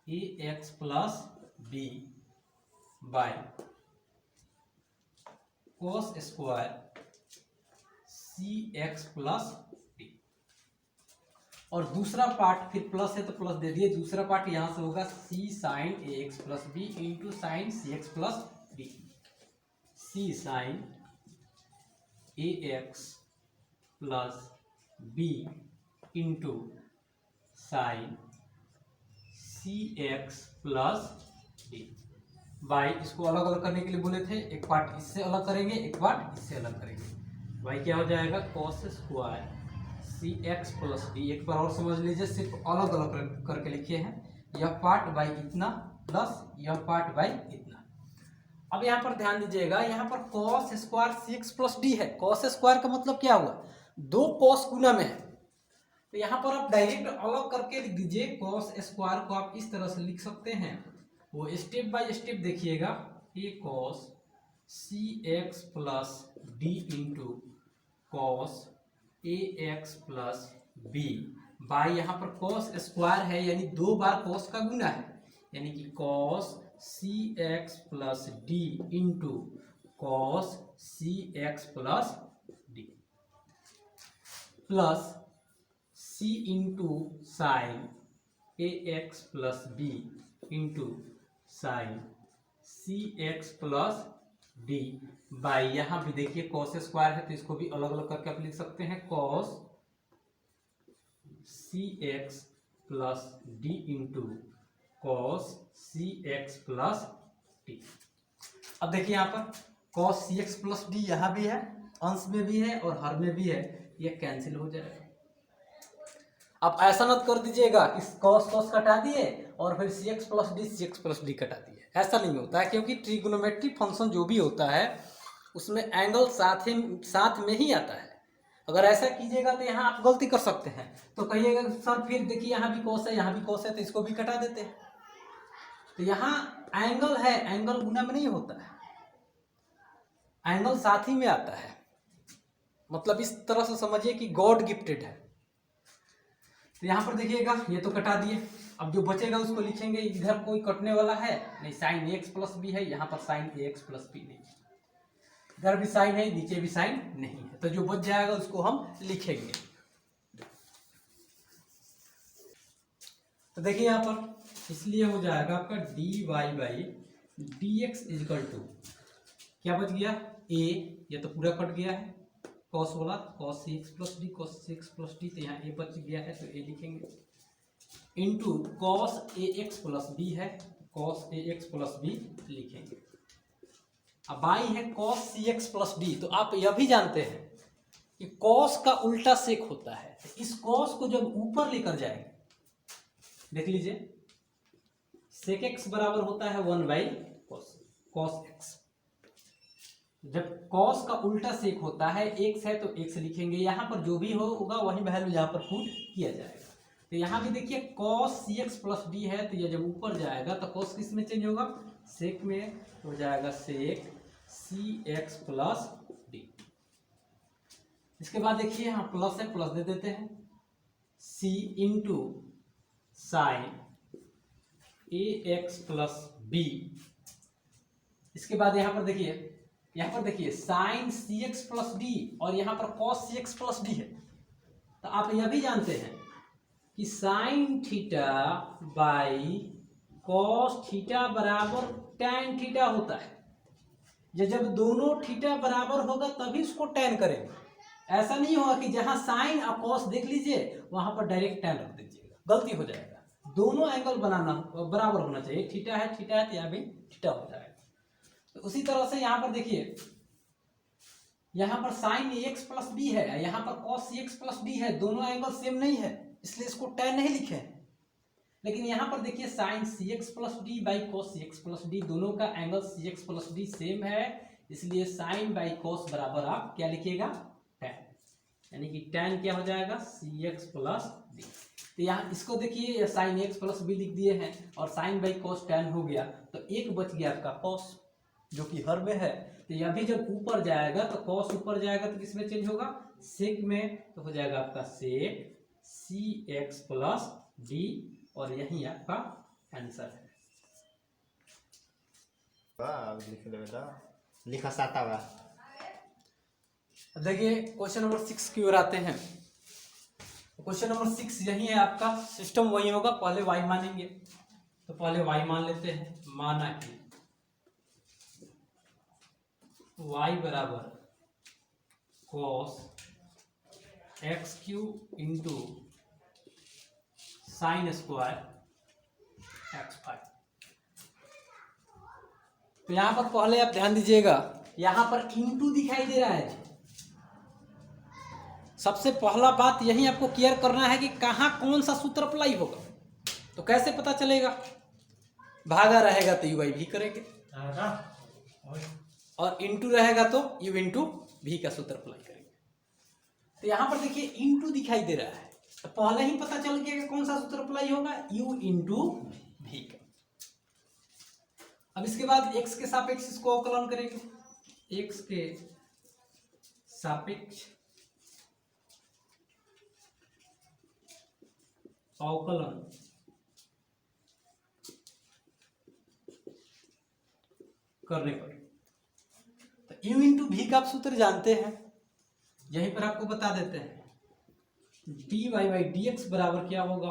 a x plus b by cos square c x plus d, और दूसरा पार्ट फिर प्लस है तो प्लस दे दिए, दूसरा पार्ट यहां से होगा c sine a x plus b into sine c x plus d, c sine a x plus b into sine c x plus d by, इसको अलग अलग करने के लिए बोले थे, एक पार्ट इससे अलग करेंगे, एक पार्ट इससे अलग करेंगे। बाई क्या हो जाएगा cos square c x plus D. एक बार और समझ लीजिए, सिर्फ अलग अलग करके लिखे हैं, यह पार्ट बाई इतना प्लस यह पार्ट बाई इतना। अब यहाँ पर ध्यान दीजिएगा, यहाँ पर cos square c x plus D है। कॉस स्क्वायर का मतलब क्या हुआ, दो कॉस गुना में है, तो यहाँ पर आप डायरेक्ट अलग करके लिख दीजिए। कॉस स्क्वायर को आप इस तरह से लिख सकते हैं, वो स्टेप बाय स्टेप देखिएगा। A cos c x plus d into cos a x plus b by, यहाँ पर कॉस स्क्वायर है यानी दो बार कॉस का गुना है, यानी कि cos c x plus d into cos c x plus d plus c into sine a x plus b into sine c x plus d by, यहां भी देखिए कॉस स्क्वायर है तो इसको भी अलग अलग करके आप लिख सकते हैं, cos c x plus d into cos c x plus d. अब देखिए यहाँ पर cos c x plus d यहाँ भी है, अंश में भी है और हर में भी है, ये कैंसिल हो जाएगा। आप ऐसा मत कर दीजिएगा कि कॉस कॉस कटा दिए और फिर सी एक्स प्लस डी कटा दिए, ऐसा नहीं होता है, क्योंकि ट्रिग्नोमेट्री फंक्शन जो भी होता है उसमें एंगल साथ में ही आता है। अगर ऐसा कीजिएगा तो यहाँ आप गलती कर सकते हैं, तो कहिएगा सर फिर देखिए यहाँ भी कॉस है यहाँ भी कॉस है तो इसको भी कटा देते हैं। तो यहाँ एंगल है, एंगल गुना में नहीं होता है, एंगल साथ ही में आता है, मतलब इस तरह से समझिए कि गॉड गिफ्टेड है। तो यहाँ पर देखिएगा ये तो कटा दिए, अब जो बचेगा उसको लिखेंगे, इधर कोई कटने वाला है नहीं, sign a x plus B है, यहाँ पर sign a x plus B नहीं है, इधर भी साइन है नीचे भी साइन नहीं है, तो जो बच जाएगा उसको हम लिखेंगे। तो देखिए यहाँ पर इसलिए हो जाएगा आपका d y by d x is equal to क्या बच गया ए, ये तो पूरा कट गया है कॉस वाला, cos c x plus D, cos c x plus D, तो यहाँ ए बच गया है तो ए लिखेंगे, into cos a x plus B है, cos a x plus B लिखेंगे। अब बाई है cos c x plus D, तो आप यह भी जानते हैं कि कॉस का उल्टा सेक होता है, इस कॉस को जब ऊपर लेकर जाएंगे, देख लीजिए सेक एक्स बराबर होता है 1 बाई कॉस एक्स, जब कॉस का उल्टा सेक होता है एक्स है तो एक्स लिखेंगे, यहाँ पर जो भी होगा वही वैल्यू यहाँ पर पुट किया जाएगा। तो यहाँ भी देखिए cos c x plus D है, तो ये जब ऊपर जाएगा तो कॉस किस में चेंज होगा, सेक में हो जाएगा सेक सी एक्स प्लस डी। इसके बाद देखिए यहाँ प्लस है, प्लस दे देते हैं, सी into sine a x plus B. इसके बाद यहाँ पर देखिए sine c x plus d और यहाँ पर cos c x plus D है, तो आप यह भी जानते हैं कि sine theta by cos theta बराबर टैन थीटा होता है। ये जब दोनों थीटा बराबर होगा तभी उसको टैन करेंगे, ऐसा नहीं होगा कि जहां साइन और कॉस देख लीजिए वहां पर डायरेक्ट टैन रख दीजिएगा, गलती हो जाएगा। दोनों एंगल बनाना बराबर होना चाहिए, थीटा है तो यहाँ भी थीटा हो जाएगा। तो उसी तरह से यहाँ पर देखिए, यहाँ पर साइन एक्स प्लस बी है, यहाँ पर cos c x plus D है, दोनों एंगल सेम नहीं है इसलिए इसको टैन नहीं लिखे हैं। लेकिन यहाँ पर देखिए sine c x plus d by cos c x plus d, दोनों का angle c x plus d same है, इसलिए साइन बाई कॉस बराबर आप क्या लिखिएगा टैन, यानी कि टैन क्या हो जाएगा सी एक्स प्लस डी। तो यहाँ इसको देखिए साइन एक्स प्लस बी लिख दिए हैं और साइन बाई कॉस टैन हो गया, तो एक बच गया आपका कॉस जो कि हर में है। तो यह भी जब ऊपर जाएगा तो कॉस ऊपर जाएगा तो किसमें चेंज होगा, सेक में, तो हो जाएगा आपका सेक सी एक्स प्लस डी, और यही आपका आंसर है। लिखा साता हुआ। देखिए क्वेश्चन नंबर 6 की ओर आते हैं। क्वेश्चन नंबर 6 यही है आपका, सिस्टम वही होगा, पहले y मानेंगे, तो पहले y मान लेते हैं। माना कि y बराबर cos x Q into sine square x5। तो यहां पर पहले आप ध्यान दीजिएगा, यहां पर इंटू दिखाई दे रहा है। सबसे पहला बात यही आपको क्लियर करना है कि कहां कौन सा सूत्र अप्लाई होगा। तो कैसे पता चलेगा, भागा रहेगा तो यू बाई भी करेंगे और इंटू रहेगा तो यू इंटू भी का सूत्र अप्लाई करेंगे। तो यहां पर देखिए इंटू दिखाई दे रहा है, तो पहले ही पता चल गया कि कौन सा सूत्र अप्लाई होगा, u इंटू भी का। अब इसके बाद x के सापेक्ष इसको अवकलन करेंगे, x के सापेक्ष अवकलन करने पर तो u इंटू भी का आप सूत्र जानते हैं, यहीं पर आपको बता देते हैं, dy बाई डी एक्स बराबर क्या होगा।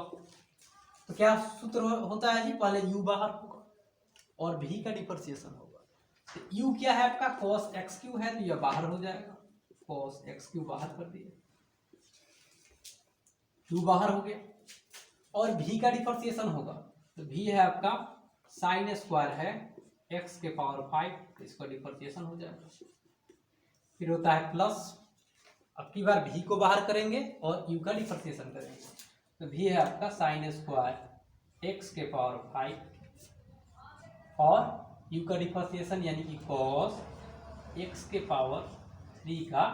तो क्या सूत्र होता है जी, पहले u बाहर होगा और v का डिफरेंशिएशन होगा। तो u क्या है आपका cos x क्यू है, तो यह बाहर हो जाएगा, cos x क्यू बाहर कर दिए, u बाहर हो गया और v का डिफरेंशिएशन होगा। तो v है आपका साइन स्क्वायर है x के पावर 5, इसका डिफरेंशिएशन हो जाएगा। फिर होता है प्लस, अब की बार v को बाहर करेंगे और u का डिफरेंशिएशन करेंगे। तो v है आपका साइन स्क्वायर x के पावर 5 और u का डिफरेंशिएशन यानी कि cos x के पावर 3 का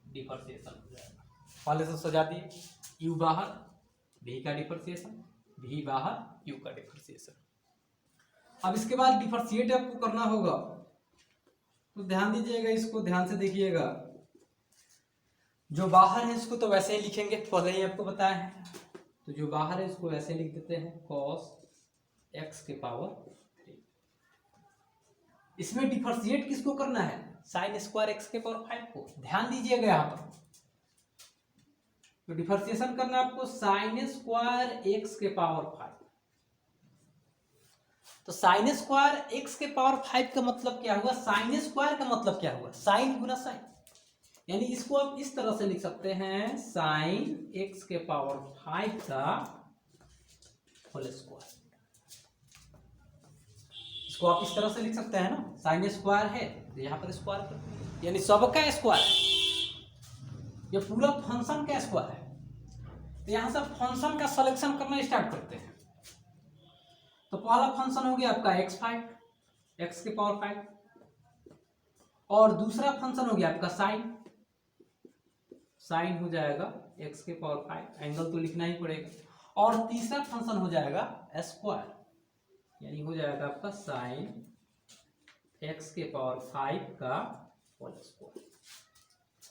डिफरेंशिएशन हो जाएगा। पहले से सजा दिए, u बाहर v का डिफरेंशिएशन, v बाहर u का डिफरेंशिएशन। अब इसके बाद डिफरेंशिएट आपको करना होगा, तो ध्यान दीजिएगा, इसको ध्यान से देखिएगा। जो बाहर है इसको तो वैसे ही लिखेंगे, पहले ही आपको बताया है। तो जो बाहर है इसको वैसे लिख देते हैं cos x के पावर 3। इसमें डिफरेंशिएट किसको करना है, साइन स्क्वायर x के पावर 5 को। ध्यान दीजिएगा यहाँ पर, तो डिफरेंशिएशन करना है आपको साइन स्क्वायर x के पावर 5। तो साइन स्क्वायर x के पावर 5 का मतलब क्या हुआ, साइन स्क्वायर का मतलब क्या हुआ, साइन गुना साइन, यानी इसको आप इस तरह से लिख सकते हैं साइन x के पावर 5 का होल स्क्वायर। इसको आप इस तरह से लिख सकते हैं ना, साइन स्क्वायर है तो यहाँ पर स्क्वायर कर दिया, यानी सबका स्क्वायर है, ये पूरा फंक्शन का स्क्वायर है। तो यहाँ से फंक्शन का सिलेक्शन करना स्टार्ट करते हैं। तो पहला फंक्शन हो गया आपका x5, x के पावर 5, और दूसरा फंक्शन हो गया आपका साइन, साइन हो जाएगा x के पावर 5, एंगल तो लिखना ही पड़ेगा, और तीसरा फंक्शन हो जाएगा स्क्वायर, यानी हो जाएगा आपका साइन x के पावर 5 का होल स्क्वायर।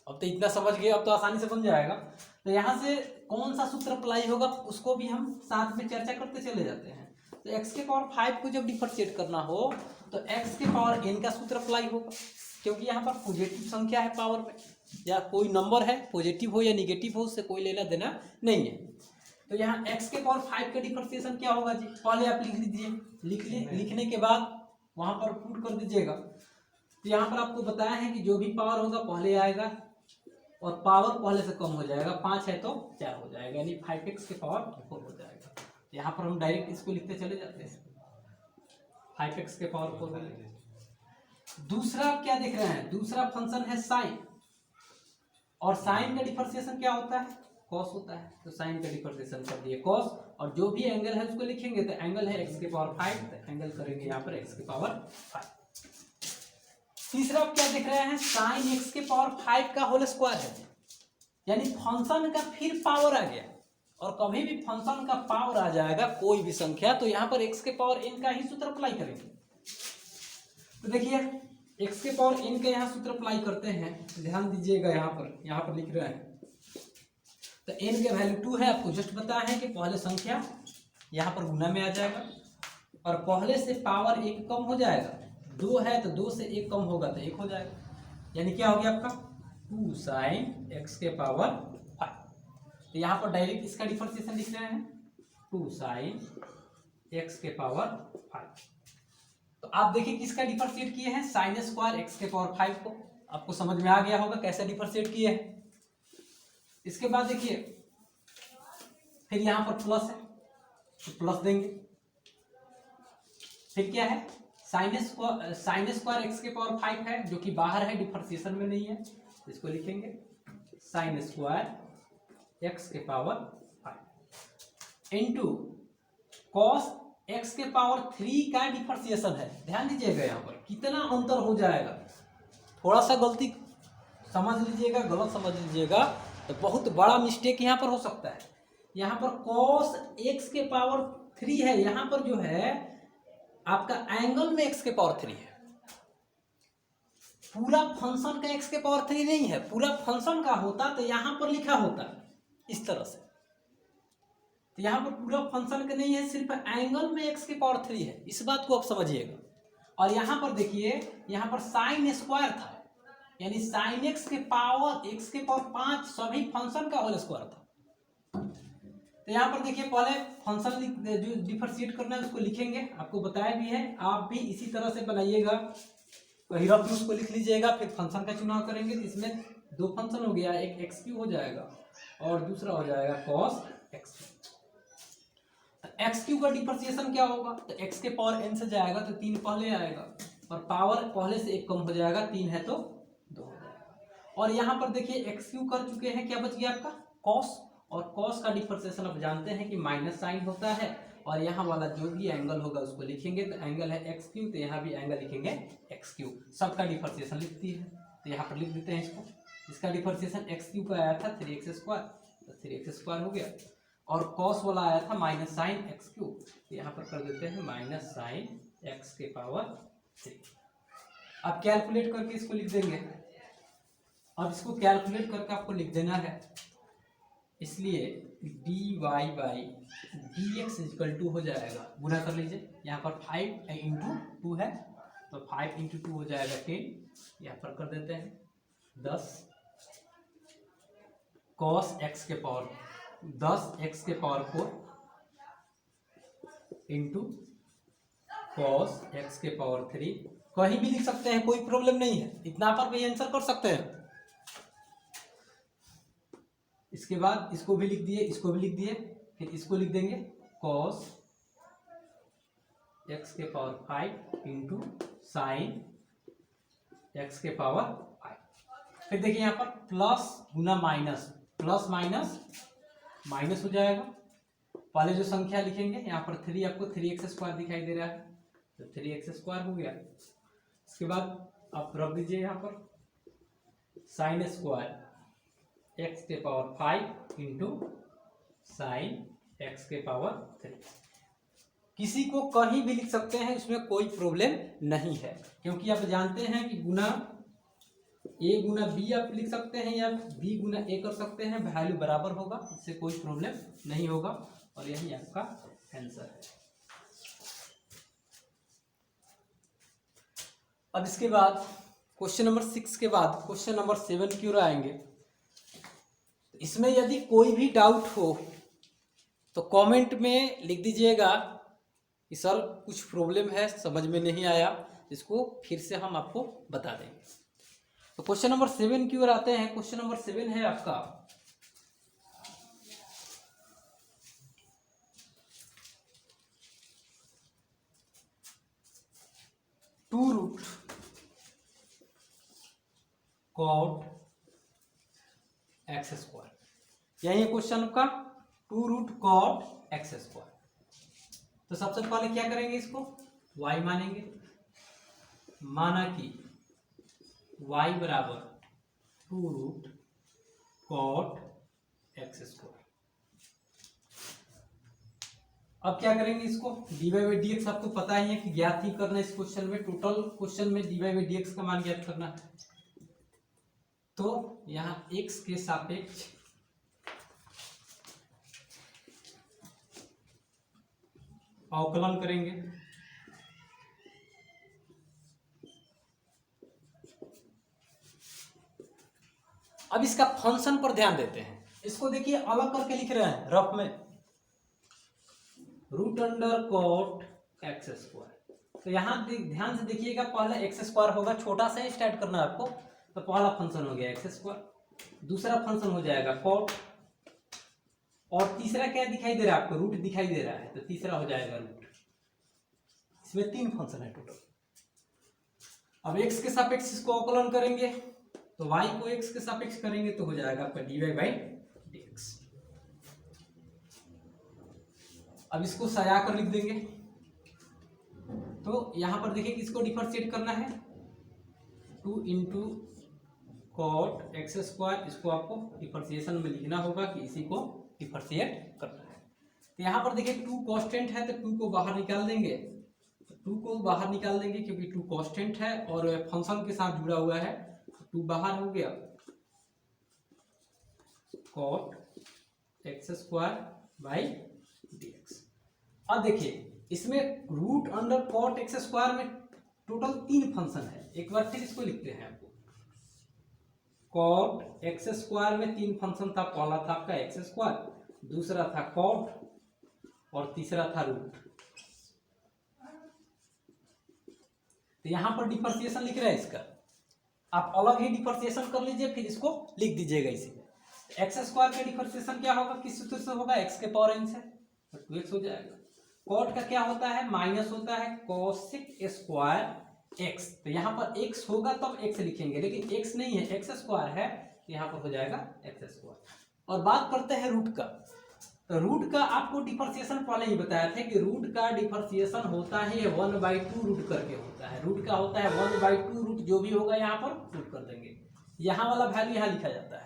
अब तो इतना समझ गए, अब तो आसानी से बन जाएगा। तो यहाँ से कौन सा सूत्र अप्लाई होगा उसको भी हम साथ में चर्चा करते चले जाते हैं। तो x के पावर 5 को जब डिफरेंशिएट करना हो तो x के पावर n का सूत्र अप्लाई होगा, क्योंकि यहाँ पर पॉजिटिव संख्या है पावर में, या कोई नंबर है पॉजिटिव हो या निगेटिव हो, उससे कोई लेना देना नहीं है। तो यहाँ x के पावर 5 का डिफरेंशिएशन क्या होगा जी, पहले आप लिख लीजिए, लिखने के बाद वहां पर पुट कर दीजिएगा। तो यहाँ पर आपको बताया है कि जो भी पावर होगा पहले आएगा और पावर पहले से कम हो जाएगा, 5 है तो 4 हो जाएगा, यानी 5x के पावर 4 हो जाएगा। यहाँ पर हम डायरेक्ट इसको लिखते चले जाते हैं, 5x के पावर 4 हो। दूसरा क्या देख रहे हैं, दूसरा फंक्शन है साइन, और साइन का डिफरेंशिएशन क्या होता है, कॉस होता है। तो साइन का डिफरेंशिएशन कर दिए कॉस, और जो भी एंगल है उसको लिखेंगे, तो एंगल है x के पावर 5, तो एंगल करेंगे यहाँ पर x के पावर 5। तीसरा आप क्या देख रहे हैं, साइन x के पावर 5 का होल स्क्वायर है, यानी फंक्शन का फिर पावर आ गया, और कभी भी फंक्शन का पावर आ जाएगा कोई भी संख्या तो यहाँ पर x के पावर n का ही सूत्र अप्लाई करेंगे। तो देखिए x के पावर n का यहाँ सूत्र अप्लाई करते हैं, ध्यान दीजिएगा, यहाँ पर लिख रहे हैं। तो n के वैल्यू 2 है, आपको जस्ट पता है कि पहले संख्या यहाँ पर गुना में आ जाएगा, और पहले से पावर 1 कम हो जाएगा, 2 है तो 2 से 1 कम होगा तो 1 हो जाएगा, यानी क्या हो गया आपका 2 साइन x के पावर 5। तो यहाँ पर डायरेक्ट इसका डिफरेंशिएशन लिख रहे हैं, 2 साइन x के पावर 5। तो आप देखिए किसका डिफरेंशिएट किए हैं, साइन स्क्वायर x के पावर 5 को। आपको समझ में आ गया होगा कैसे डिफरेंशिएट किए हैं। इसके बाद देखिए फिर यहाँ पर प्लस है, तो प्लस देंगे। फिर क्या है, साइन स्क्वायर एक्स के पावर 5 है जो कि बाहर है, डिफरेंशिएशन में नहीं है, इसको लिखेंगे साइन स्क्वायर एक्स के पावर 5 इंटू कॉस एक्स के पावर 3 का डिफरेंशिएशन है। ध्यान दीजिएगा यहाँ पर कितना अंतर हो जाएगा, थोड़ा सा गलती समझ लीजिएगा, गलत समझ लीजिएगा तो बहुत बड़ा मिस्टेक यहाँ पर हो सकता है। यहाँ पर कॉस एक्स के पावर 3 है, यहाँ पर जो है आपका एंगल में एक्स के पावर 3 है, पूरा फंक्शन का एक्स के पावर 3 नहीं है। पूरा फंक्शन का होता तो यहाँ पर लिखा होता इस तरह से, तो यहाँ पर पूरा फंक्शन का नहीं है, सिर्फ एंगल में एक्स के पावर 3 है, इस बात को आप समझिएगा। और यहाँ पर देखिए, यहाँ पर साइन स्क्वायर था, यानी साइन एक्स के पावर 5 सभी फंक्शन का होल स्क्वायर था। तो यहाँ पर देखिए, पहले फंक्शन जो डिफरेंशिएट करना है उसको लिखेंगे, आपको बताया भी है, आप भी इसी तरह से बनाइएगा, वही रफ में उसको लिख लीजिएगा। फिर फंक्शन का चुनाव करेंगे तो इसमें दो फंक्शन हो गया, एक एक्स क्यू हो जाएगा और दूसरा हो जाएगा कॉस एक्स। एक्स क्यू का डिफरेंशिएशन क्या होगा, तो एक्स के पावर एन से जाएगा तो 3 पहले आएगा और पावर पहले से 1 कम हो जाएगा, 3 है तो 2 हो जाएगा। और यहाँ पर देखिए एक्स क्यू कर चुके हैं, क्या बच गया आपका कॉस, और कॉस का डिफरेंशिएशन आप जानते हैं कि माइनस साइन होता है, और यहाँ वाला जो भी एंगल होगा उसको लिखेंगे, तो एंगल है एक्स क्यू, तो यहाँ भी एंगल लिखेंगे एक्स क्यू, सबका डिफरेंशिएशन लिखती है, तो यहाँ पर लिख देते हैं इसको। इसका डिफरेंशिएशन एक्स क्यू का आया था 3x स्क्वायर, तो 3x स्क्वायर हो गया, और कॉस वाला आया था माइनस साइन एक्स क्यू, तो यहाँ पर कर देते हैं माइनस साइन एक्स के पावर 3। अब कैलकुलेट करके इसको लिख देंगे, अब इसको कैलकुलेट करके आपको लिख देना है, इसलिए dy by dx equal to हो जाएगा, गुना कर लीजिए, यहाँ पर 5 इंटू 2 है तो 5 इंटू 2 हो जाएगा 10, यहाँ पर कर देते हैं 10 कॉस एक्स के पावर 10 एक्स के पावर 4 इंटू कॉस एक्स के पावर 3, कहीं भी लिख सकते हैं, कोई प्रॉब्लम नहीं है, इतना पर भी आंसर कर सकते हैं। इसके बाद इसको भी लिख दिए, इसको भी लिख दिए, फिर इसको लिख देंगे कॉस एक्स के पावर 5 इंटू साइन एक्स के पावर 5। फिर देखिए यहाँ पर प्लस गुना माइनस, प्लस माइनस माइनस हो जाएगा, पहले जो संख्या लिखेंगे यहाँ पर 3, आपको 3x स्क्वायर दिखाई दे रहा है तो 3x स्क्वायर हो गया। इसके बाद आप रख दीजिए यहाँ पर साइन स्क्वायर एक्स के पावर 5 इंटू साइन एक्स के पावर 3। किसी को कहीं भी लिख सकते हैं, इसमें कोई प्रॉब्लम नहीं है, क्योंकि आप जानते हैं कि गुना ए गुना बी आप लिख सकते हैं या बी गुना ए कर सकते हैं, वैल्यू बराबर होगा, इससे कोई प्रॉब्लम नहीं होगा, और यही आपका आंसर है। अब इसके बाद क्वेश्चन नंबर 6 के बाद क्वेश्चन नंबर 7 की ओर आएंगे। इसमें यदि कोई भी डाउट हो तो कमेंट में लिख दीजिएगा कि सर कुछ प्रॉब्लम है, समझ में नहीं आया, इसको फिर से हम आपको बता देंगे। तो क्वेश्चन नंबर 7 की ओर आते हैं। क्वेश्चन नंबर 7 है आपका 2 रूट कॉट एक्स स्क्वायर, यही है क्वेश्चन का 2 रूट कॉट एक्स स्क्वायर। तो सबसे पहले क्या करेंगे, इसको y मानेंगे, माना कि y बराबर 2 रूट कॉट एक्स स्क्वायर। अब क्या करेंगे, इसको dy बाई डी एक्स आपको पता ही है कि ज्ञात ही करना है। इस क्वेश्चन में टोटल क्वेश्चन में dy बाई डी एक्स का मान ज्ञात करना है, तो यहाँ x के सापेक्ष अवकलन करेंगे। अब इसका फंक्शन पर ध्यान देते हैं, इसको देखिए अलग करके लिख रहे हैं रफ में, root under cot x square. तो यहाँ ध्यान से देखिएगा, पहला एक्स स्क्वायर होगा, छोटा सा स्टार्ट करना है आपको, तो पहला फंक्शन हो गया एक्स स्क्वायर, दूसरा फंक्शन हो जाएगा कॉट, और तीसरा क्या दिखाई दे रहा है आपको, रूट दिखाई दे रहा है, तो तीसरा हो जाएगा रूट। इसमें 3 फंक्शन है टोटल। अब x के सापेक्ष इसको अवकलन करेंगे, तो y को x के सापेक्ष करेंगे तो हो जाएगा आपका dy/dx। अब इसको सजा कर लिख देंगे, तो यहां पर देखिए किसको डिफरेंशिएट करना है, 2 इंटू कॉट एक्स स्क्वायर, इसको आपको डिफरेंशिएशन में लिखना होगा कि इसी को डिफरेंशिएट करना है। तो यहाँ पर देखिए 2 कांस्टेंट है, तो 2 को बाहर निकाल देंगे, 2 को बाहर निकाल देंगे क्योंकि 2 कांस्टेंट है और फंक्शन के साथ जुड़ा हुआ है, 2 बाहर हो गया, cot x square by dx। अब देखिए इसमें root under cot x square में टोटल 3 फंक्शन है। एक बार फिर इसको लिखते हैं आपको, कॉट एक्स स्क्वायर में 3 फंक्शन था, पहला था आपका एक्स स्क्वायर, दूसरा था कॉट और तीसरा था रूट। तो यहां पर डिफरेंशिएशन लिख रहा है इसका, आप अलग ही डिफरेंशिएशन कर लीजिए, फिर इसको लिख दीजिएगा इसी में। एक्स स्क्वायर का डिफरेंशिएशन क्या होगा, किस सूत्र से होगा, एक्स के पावर n से, तो 2x हो जाएगा। कॉट का क्या होता है, माइनस होता है कोसेक स्क्वायर एक्स, तो यहाँ पर x होगा तब x लिखेंगे, लेकिन x नहीं है, एक्स स्क्वायर है, तो यहाँ पर हो जाएगा एक्स स्क्वायर। और बात करते हैं रूट का, तो रूट का आपको डिफरेंशिएशन पहले ही बताया था कि रूट का डिफरेंशिएशन होता है 1/2 रूट करके होता है, रूट का होता है 1/2 रूट, जो भी होगा यहाँ पर रूट कर देंगे, यहाँ वाला वैल्यू यहाँ लिखा जाता है।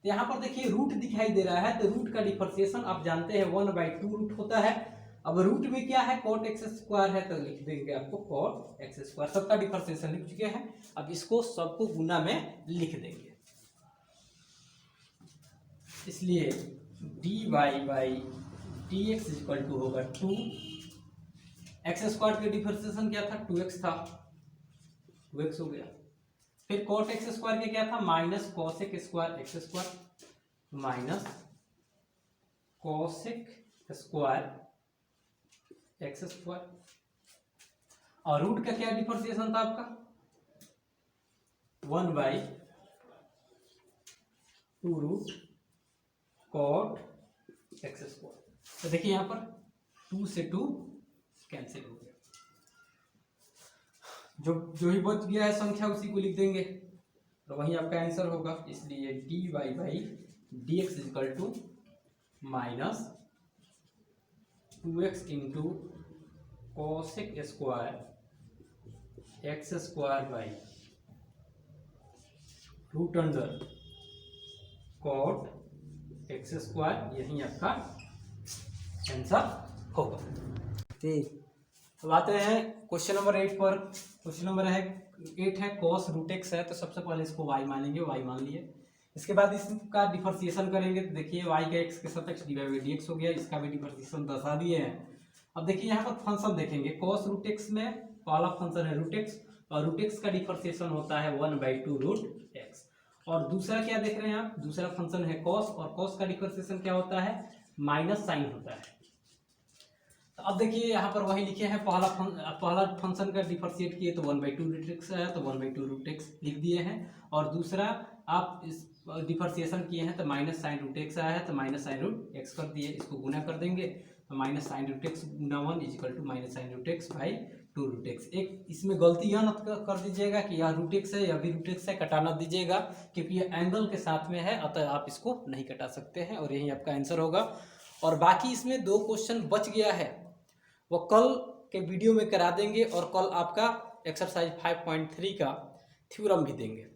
तो यहाँ पर देखिए रूट दिखाई दे रहा है, तो रूट का डिफरेंशिएशन आप जानते हैं 1/2 रूट होता है। अब रूट में क्या है, कॉट एक्स स्क्वायर है, तो लिख देंगे आपको कॉट एक्स स्क्वायर, सबका डिफरेंशिएशन लिख चुके हैं। अब इसको सबको गुना में लिख देंगे, इसलिए dy/dx इक्वल टू होगा 2, एक्स स्क्वायर का डिफरेंशिएशन क्या था, 2x था, 2x हो गया। फिर कॉट एक्स स्क्वायर के क्या था, minus cosec square x square, minus cosec square x square. और रूट का क्या डिफरेंशिएशन था आपका, 1/2 रूट कॉट एक्स स्क्वायर। तो देखिए यहाँ पर 2 से 2 कैंसिल हो गया, जो ही बच गया है संख्या उसी को लिख देंगे, तो वही आपका आंसर होगा। इसलिए dy/dx equal to minus 2x into cosec square x square by root under cot x square, यही आपका आंसर होगा। ठीक, अब आते हैं क्वेश्चन नंबर 8 पर। क्वेश्चन नंबर 8 है कॉस रूट एक्स है, तो सबसे पहले इसको y मानेंगे, y मान लिए। इसके बाद इसका डिफरेंशिएशन करेंगे, तो देखिए y का x के सापेक्ष dy/dx हो गया, इसका भी डिफरेंशिएशन दर्शा दिए हैं। अब देखिए यहाँ पर फंक्शन देखेंगे, कॉस रूट एक्स में पहला फंक्शन है रूट एक्स, और रूट एक्स का डिफरेंशिएशन होता है 1/2 रूट एक्स। और दूसरा क्या देख रहे हैं आप, दूसरा फंक्शन है कॉस, और कॉस का डिफरेंशिएशन क्या होता है, माइनस साइन होता है। तो अब देखिए यहाँ पर वही लिखे हैं, पहला फंक्शन का डिफरेंशिएट किए तो 1/2 रूट एक्स है, तो 1/2 रूट एक्स लिख दिए हैं। और दूसरा आप इस डिफरेंशिएशन किए हैं तो माइनस साइन रूट एक्स आया है, तो माइनस साइन रूट एक्स कर दिए, इसको गुना कर देंगे, तो माइनस साइन रूट एक्स गुना 1 equal to minus sine root x by 2 root x. एक इसमें गलती यह मत कर दीजिएगा कि यह रूट एक्स है, यह भी रूट एक्स है, कटाना दीजिएगा, क्योंकि यह एंगल के साथ में है, अतः आप इसको नहीं कटा सकते हैं, और यही आपका आंसर होगा। और बाकी इसमें 2 क्वेश्चन बच गया है, वो कल के वीडियो में करा देंगे, और कल आपका एक्सरसाइज 5.3 का थ्योरम भी देंगे।